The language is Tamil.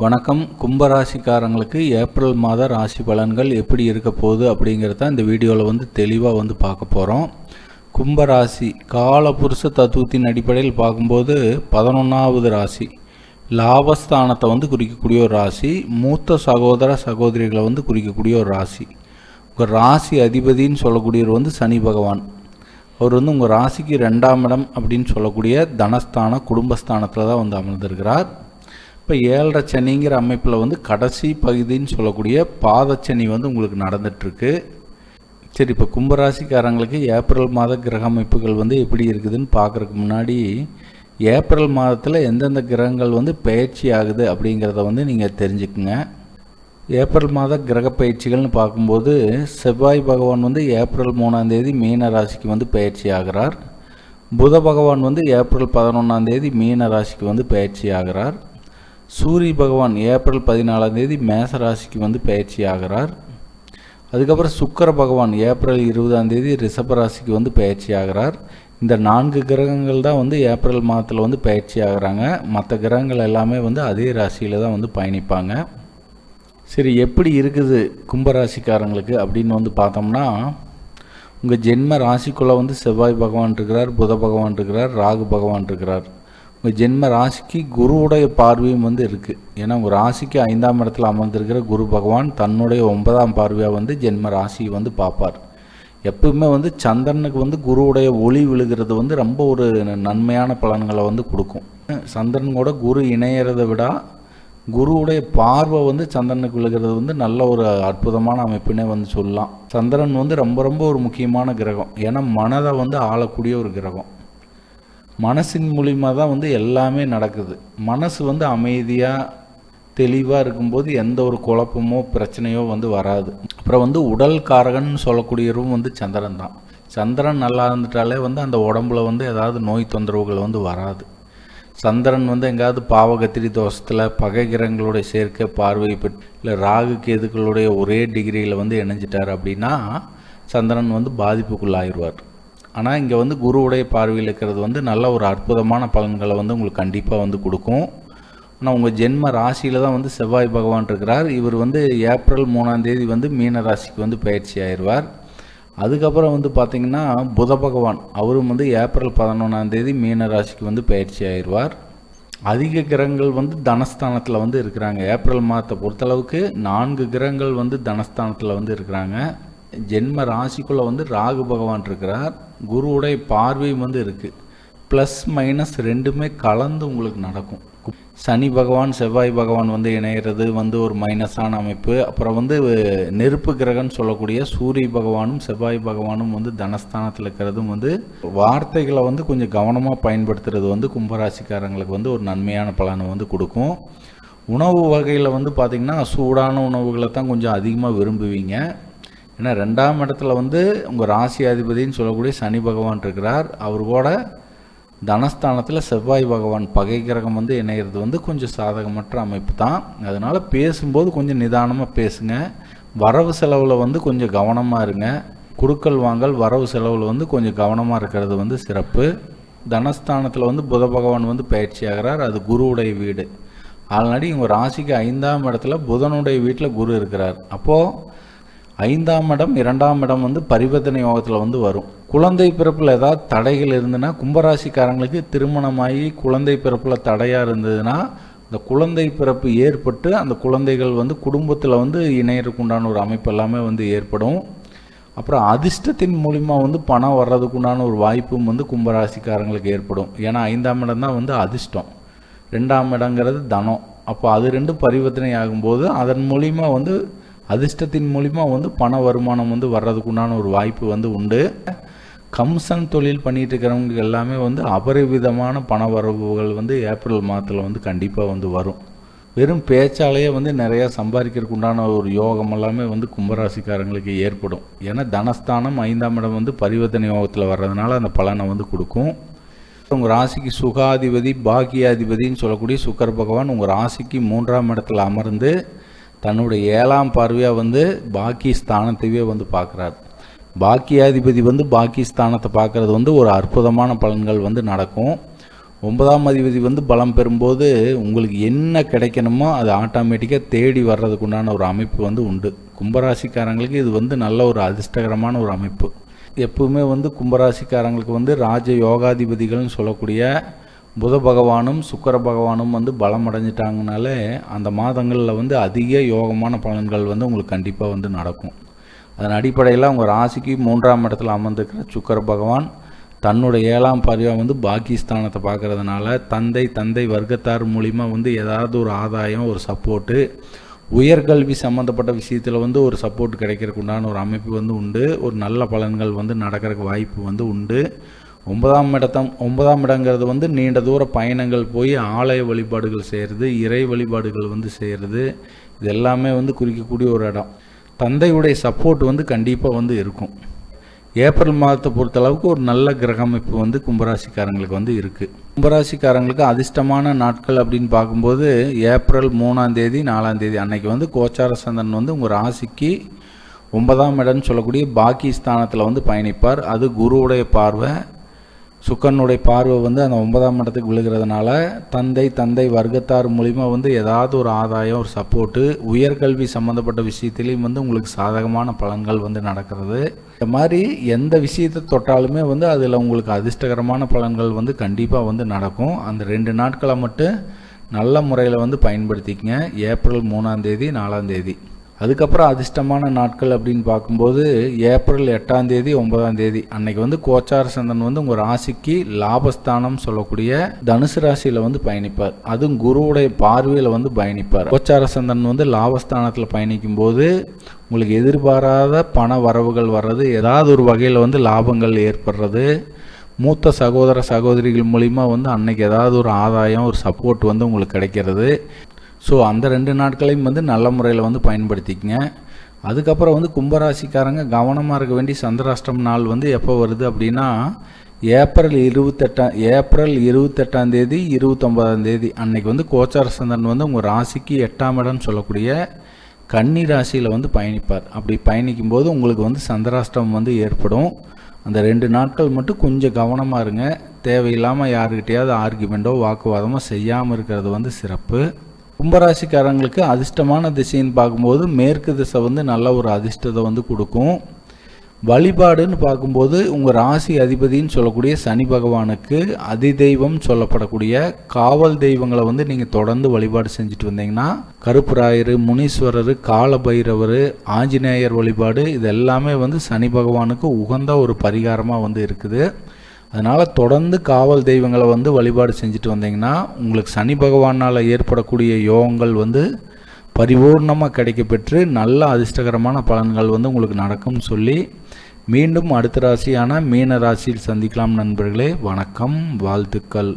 வணக்கம். கும்பராசிக்காரங்களுக்கு ஏப்ரல் மாத ராசி பலன்கள் எப்படி இருக்க போகுது அப்படிங்கிறத இந்த வீடியோவில் தெளிவாக பார்க்க போகிறோம். கும்பராசி காலபுருஷ தத்துவத்தின் அடிப்படையில் பார்க்கும்போது 11வது ராசி, லாபஸ்தானத்தை குறிக்கக்கூடிய ஒரு ராசி, மூத்த சகோதர சகோதரிகளை குறிக்கக்கூடிய ஒரு ராசி. உங்கள் ராசி அதிபதின்னு சொல்லக்கூடியவர் சனி பகவான். அவர் உங்கள் ராசிக்கு 2ஆம் இடம் அப்படின்னு சொல்லக்கூடிய தனஸ்தான குடும்பஸ்தானத்தில் தான் அமர்ந்திருக்கிறார். இப்போ 7.5 சனிங்கிற அமைப்பில் கடைசி பகுதின்னு சொல்லக்கூடிய பாதச்சனி உங்களுக்கு நடந்துகிட்ருக்கு. சரி, இப்போ கும்பராசிக்காரங்களுக்கு ஏப்ரல் மாத கிரக அமைப்புகள் எப்படி இருக்குதுன்னு பார்க்குறதுக்கு முன்னாடி ஏப்ரல் மாதத்தில் எந்தெந்த கிரகங்கள் பயிற்சி ஆகுது அப்படிங்கிறத நீங்கள் தெரிஞ்சுக்குங்க. ஏப்ரல் மாத கிரக பயிற்சிகள்னு பார்க்கும்போது செவ்வாய் பகவான் ஏப்ரல் 3ஆம் தேதி மீன ராசிக்கு பயிற்சி ஆகிறார். புத பகவான் ஏப்ரல் 11ஆம் தேதி மீன ராசிக்கு பயிற்சி ஆகிறார். சூரிய பகவான் ஏப்ரல் 14ஆம் தேதி மேச ராசிக்கு பயிற்சி ஆகிறார். அதுக்கப்புறம் சுக்கிர பகவான் ஏப்ரல் 20ஆம் தேதி ரிஷப ராசிக்கு பயிற்சி ஆகிறார். இந்த 4 கிரகங்கள் தான் ஏப்ரல் மாதத்தில் பயிற்சி ஆகிறாங்க. மற்ற கிரகங்கள் எல்லாமே அதே ராசியில் தான் பயணிப்பாங்க. சரி, எப்படி இருக்குது கும்பராசிக்காரங்களுக்கு அப்படின்னு பார்த்தோம்னா, உங்கள் ஜென்ம ராசிக்குள்ளே செவ்வாய் பகவான் இருக்கிறார், புத பகவான் இருக்கிறார், ராகு பகவான் இருக்கிறார். உங்கள் ஜென்ம ராசிக்கு குருவுடைய பார்வையும் இருக்குது. ஏன்னா உங்கள் ராசிக்கு 5ஆம் இடத்துல அமர்ந்திருக்கிற குரு பகவான் தன்னுடைய 9ஆம் பார்வையாக ஜென்ம ராசியை பார்ப்பார். எப்பவுமே சந்திரனுக்கு குருவுடைய ஒளி விழுகிறது ரொம்ப ஒரு நன்மையான பலன்களை கொடுக்கும். சந்திரன் கூட குரு இணையறதை விட குருவுடைய பார்வை சந்திரனுக்கு விழுகிறது நல்ல ஒரு அற்புதமான அமைப்புனே சொல்லலாம். சந்திரன் ரொம்ப ரொம்ப ஒரு முக்கியமான கிரகம். ஏன்னா மனதை ஆளக்கூடிய ஒரு கிரகம். மனசின் மூலிமா தான் எல்லாமே நடக்குது. மனசு அமைதியாக தெளிவாக இருக்கும்போது எந்த ஒரு குழப்பமோ பிரச்சனையோ வராது. அப்புறம் உடல் காரகன் சொல்லக்கூடியவரும் சந்திரன் தான். சந்திரன் நல்லா இருந்துட்டாலே அந்த உடம்புல ஏதாவது நோய் தொந்தரவுகள் வராது. சந்திரன் எங்காவது பாவகத்திரி தோஷத்தில் பகை கிரகங்களுடைய சேர்க்கை பார்வை பெற்று இல்லை ராகு கேதுக்களுடைய ஒரே டிகிரியில் இணைஞ்சிட்டார் அப்படின்னா சந்திரன் பாதிப்புக்குள்ளாயிடுவார். ஆனால் இங்கே குருவுடைய பார்வையில் இருக்கிறது நல்ல ஒரு அற்புதமான பலன்களை உங்களுக்கு கண்டிப்பாக கொடுக்கும். ஆனால் உங்கள் ஜென்ம ராசியில் தான் செவ்வாய் பகவான் இருக்கிறார். இவர் ஏப்ரல் 3ஆம் தேதி மீன ராசிக்கு பயிற்சி ஆயிடுவார். அதுக்கப்புறம் பார்த்திங்கன்னா புத பகவான் அவரும் ஏப்ரல் 11ஆம் தேதி மீன ராசிக்கு பயிற்சி ஆயிடுவார். அதிக கிரகங்கள் தனஸ்தானத்தில் இருக்கிறாங்க. ஏப்ரல் மாதத்தை பொறுத்தளவுக்கு 4 கிரகங்கள் தனஸ்தானத்தில் இருக்கிறாங்க. ஜென்ம ராசிக்குள்ளே ராகு பகவான் இருக்கிறார். குருவுடைய பார்வையும் இருக்குது. ப்ளஸ் மைனஸ் ரெண்டுமே கலந்து உங்களுக்கு நடக்கும். சனி பகவான் செவ்வாய் பகவான் இணையிறது ஒரு மைனஸான அமைப்பு. அப்புறம் நெருப்பு கிரகம்னு சொல்லக்கூடிய சூரிய பகவானும் செவ்வாய் பகவானும் தனஸ்தானத்தில் இருக்கிறதும் வார்த்தைகளை கொஞ்சம் கவனமாக பயன்படுத்துறது கும்பராசிக்காரங்களுக்கு ஒரு நன்மையான பலனை கொடுக்கும். உணவு வகையில் பார்த்திங்கன்னா சூடான உணவுகளை தான் கொஞ்சம் அதிகமாக விரும்புவீங்க. ஏன்னா 2ஆம் இடத்துல உங்கள் ராசி அதிபதினு சொல்லக்கூடிய சனி பகவான் இருக்கிறார். அவர் கூட தனஸ்தானத்தில் செவ்வாய் பகவான் பகை கிரகம் இணையிறது கொஞ்சம் சாதகமற்ற அமைப்பு தான். அதனால் பேசும்போது கொஞ்சம் நிதானமாக பேசுங்க. வரவு செலவில் கொஞ்சம் கவனமாக இருங்க. குடுக்கல் வாங்கல் வரவு செலவில் கொஞ்சம் கவனமாக இருக்கிறது சிறப்பு. தனஸ்தானத்தில் புத பகவான் பயிற்சி ஆகிறார். அது குருவுடைய வீடு. ஆல்ரெடி உங்கள் ராசிக்கு 5ஆம் இடத்துல புதனுடைய வீட்டில் குரு இருக்கிறார். அப்போது 5ஆம் இடம் 2ஆம் இடம் பரிவர்த்தனை யோகத்தில் வரும். குழந்தை பிறப்பில் ஏதாவது தடைகள் இருந்ததுன்னா, கும்பராசிக்காரங்களுக்கு திருமணமாகி குழந்தை பிறப்பில் தடையாக இருந்ததுன்னா இந்த குழந்தை பிறப்பு ஏற்பட்டு அந்த குழந்தைகள் குடும்பத்தில் இணையறதுக்குண்டான ஒரு அமைப்பு எல்லாமே ஏற்படும். அப்புறம் அதிர்ஷ்டத்தின் மூலிமா பணம் வர்றதுக்குண்டான ஒரு வாய்ப்பும் கும்பராசிக்காரங்களுக்கு ஏற்படும். ஏன்னா 5ஆம் இடம் தான் அதிர்ஷ்டம், 2ஆம் இடங்கிறது தனம். அப்போ அது ரெண்டும் பரிவர்த்தனை ஆகும்போது அதன் மூலிமா அதிர்ஷ்டத்தின் மூலிமா பண வருமானம் வர்றதுக்குண்டான ஒரு வாய்ப்பு உண்டு. கம்சன் தொழில் பண்ணிட்டு இருக்கிறவங்க எல்லாமே அபரிவிதமான பண வரவுகள் ஏப்ரல் மாதத்தில் கண்டிப்பாக வரும். வெறும் பேச்சாலேயே நிறையா சம்பாதிக்கிறதுக்கு உண்டான ஒரு யோகம் எல்லாமே கும்பராசிக்காரங்களுக்கு ஏற்படும். ஏன்னா தனஸ்தானம் 5ஆம் இடம் பரிவர்த்தனை யோகத்தில் வர்றதுனால அந்த பலனை கொடுக்கும். உங்கள் ராசிக்கு சுகாதிபதி பாக்கியாதிபதினு சொல்லக்கூடிய சுக்கிர பகவான் உங்கள் ராசிக்கு 3ஆம் இடத்துல அமர்ந்து தன்னுடைய 7ஆம் பார்வையாக பாக்கி ஸ்தானத்தையே பார்க்குறார். பாக்கியாதிபதி பாக்கி ஸ்தானத்தை பார்க்குறது ஒரு அற்புதமான பலன்கள் நடக்கும். 9ஆம் அதிபதி வந்து பலம் பெறும்போது உங்களுக்கு என்ன கிடைக்கணுமோ அது ஆட்டோமேட்டிக்காக தேடி வர்றதுக்கு உண்டான ஒரு அமைப்பு வந்து உண்டு. கும்பராசிக்காரங்களுக்கு இது வந்து நல்ல ஒரு அதிர்ஷ்டகரமான ஒரு அமைப்பு. எப்பவுமே வந்து கும்பராசிக்காரங்களுக்கு வந்து ராஜ யோகாதிபதிகள்னு சொல்லக்கூடிய புத பகவானும் சுக்கிர பகவானும் வந்து பலம் அடைஞ்சிட்டாங்கனாலே அந்த மாதங்களில் வந்து அதிக யோகமான பலன்கள் வந்து உங்களுக்கு கண்டிப்பாக வந்து நடக்கும். அதன் அடிப்படையில் உங்கள் ராசிக்கு 3ஆம் இடத்துல அமர்ந்திருக்கிற சுக்கிர பகவான் தன்னுடைய 7ஆம் பார்வையாக வந்து பாக்கியஸ்தானத்தை பார்க்கறதுனால தந்தை வர்க்கத்தார் மூலிமா வந்து ஏதாவது ஒரு ஆதாயம், ஒரு சப்போர்ட்டு, உயர்கல்வி சம்மந்தப்பட்ட விஷயத்தில் வந்து ஒரு சப்போர்ட் கிடைக்கிறதுக்கு உண்டான ஒரு அமைப்பு வந்து உண்டு. ஒரு நல்ல பலன்கள் வந்து நடக்கிறதுக்கு வாய்ப்பு வந்து உண்டு. 9ஆம் இடங்கிறது வந்து நீண்ட தூர பயணங்கள் போய் ஆலய வழிபாடுகள் செய்கிறது, இறை வழிபாடுகள் வந்து செய்கிறது, இது எல்லாமே வந்து குறிக்கக்கூடிய ஒரு இடம். தந்தையுடைய சப்போர்ட் வந்து கண்டிப்பாக வந்து இருக்கும். ஏப்ரல் மாதத்தை பொறுத்தளவுக்கு ஒரு நல்ல கிரக அமைப்பு வந்து கும்பராசிக்காரங்களுக்கு வந்து இருக்குது. கும்பராசிக்காரங்களுக்கு அதிர்ஷ்டமான நாட்கள் அப்படின்னு பார்க்கும்போது ஏப்ரல் 3ஆம் தேதி 4ஆம் தேதி அன்னைக்கு வந்து கோச்சார சந்திரன் வந்து உங்கள் ராசிக்கு 9ஆம் இடம்னு சொல்லக்கூடிய பாக்கியஸ்தானத்தில் வந்து பயணிப்பார். அது குருவுடைய பார்வை, சுக்கரனுடைய பார்வை வந்து அந்த 9ஆம் இடத்துக்கு விழுகிறதுனால தந்தை வர்க்கத்தார் மூலிமா வந்து ஏதாவது ஒரு ஆதாயம், ஒரு சப்போர்ட்டு, உயர்கல்வி சம்மந்தப்பட்ட விஷயத்திலையும் வந்து உங்களுக்கு சாதகமான பலன்கள் வந்து நடக்கிறது. இந்த மாதிரி எந்த விஷயத்தை தொட்டாலுமே வந்து அதில் உங்களுக்கு அதிர்ஷ்டகரமான பலன்கள் வந்து கண்டிப்பாக வந்து நடக்கும். அந்த 2 நாட்களை மட்டும் நல்ல முறையில் வந்து பயன்படுத்திக்கங்க. ஏப்ரல் 3ஆம் தேதி 4ஆம் தேதி. அதுக்கப்புறம் அதிர்ஷ்டமான நாட்கள் அப்படின்னு பார்க்கும்போது ஏப்ரல் 8ஆம் தேதி 9ஆம் தேதி அன்னைக்கு வந்து கோச்சார சந்திரன் வந்து உங்கள் ராசிக்கு லாபஸ்தானம் சொல்லக்கூடிய தனுசு ராசியில் வந்து பயணிப்பார். அதுவும் குருவுடைய பார்வையில் வந்து பயணிப்பார். கோச்சார சந்திரன் வந்து லாபஸ்தானத்தில் பயணிக்கும் போது உங்களுக்கு எதிர்பாராத பண வரவுகள் வர்றது, ஏதாவது ஒரு வகையில் வந்து லாபங்கள் ஏற்படுறது, மூத்த சகோதர சகோதரிகள் மூலிமா வந்து அன்னைக்கு ஏதாவது ஒரு ஆதாயம், ஒரு சப்போர்ட் வந்து உங்களுக்கு கிடைக்கிறது. ஸோ அந்த 2 நாட்களையும் வந்து நல்ல முறையில் வந்து பயன்படுத்திக்கங்க. அதுக்கப்புறம் வந்து கும்பராசிக்காரங்க கவனமாக இருக்க வேண்டிய சந்திராஷ்டம நாள் வந்து எப்போ வருது அப்படின்னா ஏப்ரல் 28ஆம் தேதி 29ஆம் தேதி அன்னைக்கு வந்து கோச்சார சந்திரன் வந்து உங்கள் ராசிக்கு 8ஆம் இடம்னு சொல்லக்கூடிய கன்னி ராசியில் வந்து பயணிப்பார். அப்படி பயணிக்கும்போது உங்களுக்கு வந்து சந்திராஷ்டமம் வந்து ஏற்படும். அந்த 2 நாட்கள் மட்டும் கொஞ்சம் கவனமாக இருங்க. தேவையில்லாமல் யாருக்கிட்டையாவது ஆர்கியூமெண்ட்டோ வாக்குவாதமோ செய்யாமல் இருக்கிறது வந்து சிறப்பு. கும்பராசிக்காரங்களுக்கு அதிர்ஷ்டமான திசைன்னு பார்க்கும்போது மேற்கு திசை வந்து நல்ல ஒரு அதிர்ஷ்டத்தை வந்து கொடுக்கும். வழிபாடுன்னு பார்க்கும்போது உங்கள் ராசி அதிபதின்னு சொல்லக்கூடிய சனி பகவானுக்கு அதிதெய்வம் சொல்லப்படக்கூடிய காவல் தெய்வங்களை வந்து நீங்கள் தொடர்ந்து வழிபாடு செஞ்சுட்டு வந்தீங்கன்னா கருப்புராயர், முனீஸ்வரர், காலபைரவர், ஆஞ்சநேயர் வழிபாடு இது எல்லாமே வந்து சனி பகவானுக்கு உகந்த ஒரு பரிகாரமாக வந்து இருக்குது. அதனால் தொடர்ந்து காவல் தெய்வங்களை வந்து வழிபாடு செஞ்சுட்டு வந்தீங்கன்னா உங்களுக்கு சனி பகவானால் ஏற்படக்கூடிய யோகங்கள் வந்து பரிபூர்ணமாக கிடைக்கப்பெற்று நல்ல அதிர்ஷ்டகரமான பலன்கள் வந்து உங்களுக்கு நடக்கும்னு சொல்லி மீண்டும் அடுத்த ராசியான மீன ராசியில் சந்திக்கலாம் நண்பர்களே. வணக்கம், வாழ்த்துக்கள்.